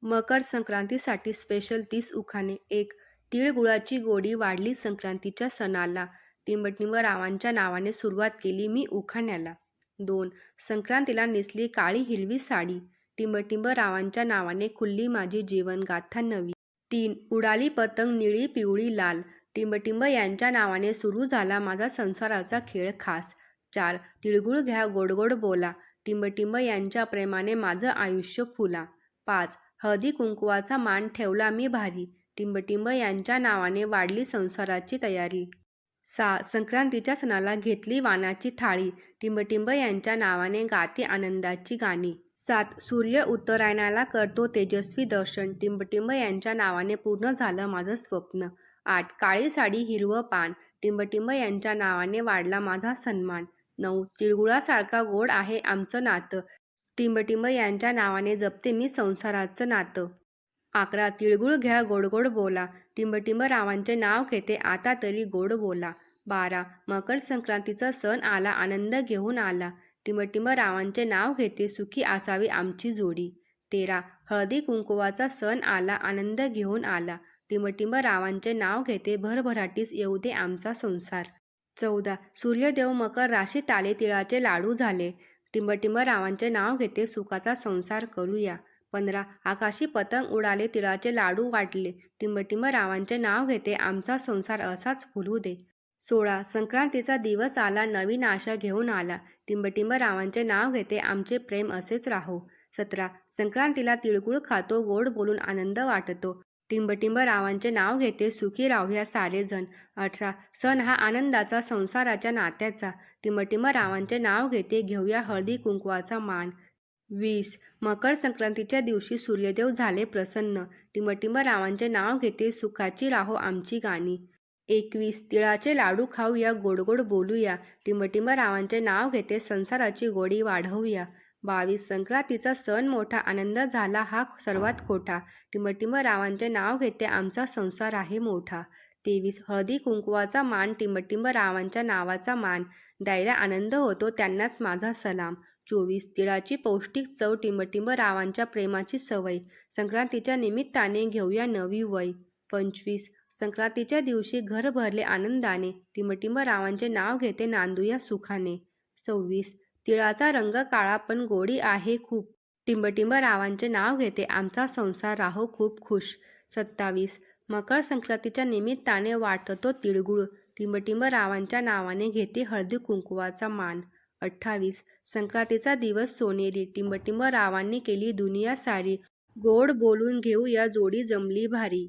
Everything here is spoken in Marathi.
मकर संक्रांतीसाठी स्पेशल 30 उखाणे. 1. तिळगुळाची गोडी वाढली संक्रांतीच्या सणाला. टिंबटिंब रावांच्या नावाने सुरुवात केली मी उखाण्याला. 2. संक्रांतीला नेसली काळी हिरवी साडी. टिंबटिंब रावांच्या नावाने खुलली माझी जीवनगाथा नवी. 3. उडाली पतंग निळी पिवळी लाल. टिंबटिंब यांच्या नावाने सुरू झाला माझा संसाराचा खेळ खास. 4. तिळगुळ घ्या गोड गोड बोला. टिंबटिंब यांच्या प्रेमाने माझं आयुष्य फुला. 5. हळदी कुंकवाचा मान ठेवला मी भारी. टिंबटिंब यांच्या नावाने वाढली संसाराची तयारी. 6. संक्रांतीच्या सणाला घेतली वाणाची थाळी. टिंबटिंब यांच्या नावाने गाते आनंदाची गाणी. 7. सूर्य उत्तरायणाला करतो तेजस्वी दर्शन. टिंबटिंब यांच्या नावाने पूर्ण झालं माझं स्वप्न. 8. काळी साडी हिरवं पान. टिंबटिंब यांच्या नावाने वाढला माझा सन्मान. 9. तिळगुळासारखा गोड आहे आमचं नातं. टिंबटिंब यांच्या नावाने जपते मी संसाराचं नातं. 11. तिळगुळ घ्या गोड गोड बोला. टिंबटिंब रावांचे नाव घेते आता तरी गोड बोला. 12. मकर संक्रांतीचा सण आला आनंद घेऊन आला. टिंबटिंब रावांचे नाव घेते सुखी असावी आमची जोडी. 13. हळदी कुंकवाचा सण आला आनंद घेऊन आला. टिंबटिंब रावांचे नाव घेते भरभराटीस येऊ दे आमचा संसार. 14. सूर्यदेव मकर राशीत आले तिळाचे लाडू झाले. टिंबटिंब रावांचे नाव घेते सुखाचा संसार करूया. 15. आकाशी पतंग उडाले तिळाचे लाडू वाटले. टिंबटिंब रावांचे नाव घेते आमचा संसार असाच फुलू दे. 16. संक्रांतीचा दिवस आला नवीन आशा घेऊन आला. टिंबटिंब रावांचे नाव घेते आमचे प्रेम असेच राहो. 17. संक्रांतीला तिळगुळ खातो गोड बोलून आनंद वाटतो. टिंबटिंब रावांचे नाव घेते सुखी राहूया सारेजण. 18. सण हा आनंदाचा संसाराच्या नात्याचा. टिंबटिंब रावांचे नाव घेते घेऊया हळदी कुंकवाचा मान. 20. मकर संक्रांतीच्या दिवशी सूर्यदेव झाले प्रसन्न. टिंबटिंब रावांचे नाव घेते सुखाची राहो आमची गाणी. 21. तिळाचे लाडू खाऊया गोड गोड बोलूया. टिंबटिंब रावांचे नाव घेते संसाराची गोडी वाढवूया. 22. संक्रांतीचा सण मोठा आनंद झाला हा सर्वात खोटा. टिंबटिंब रावांचे नाव घेते आमचा संसार आहे मोठा. 23. हळदी कुंकवाचा मान. टिंबटिंब रावांच्या नावाचा मान. द्यायला आनंद होतो त्यांनाच माझा सलाम. 24. तिळाची पौष्टिक चव. टिंबटिंब रावांच्या प्रेमाची सवय. संक्रांतीच्या निमित्ताने घेऊया नवी वय. 25. संक्रांतीच्या दिवशी घर भरले आनंदाने. टिंबटिंब रावांचे नाव घेते नांदूया सुखाने. 26. तिळाचा रंग काळा पण गोडी आहे खूप. टिंबटिंब रावांचे नाव घेते आमचा संसार राहो खूप खुश. 27. मकर संक्रांतीच्या निमित्ताने वाटतो तिळगुळ. टिंबटिंब रावांच्या नावाने घेते हळदी कुंकवाचा मान. 28. संक्रांतीचा दिवस सोनेरी. टिंबटिंब रावांनी केली दुनिया सारी. गोड बोलून घेऊया जोडी जमली भारी.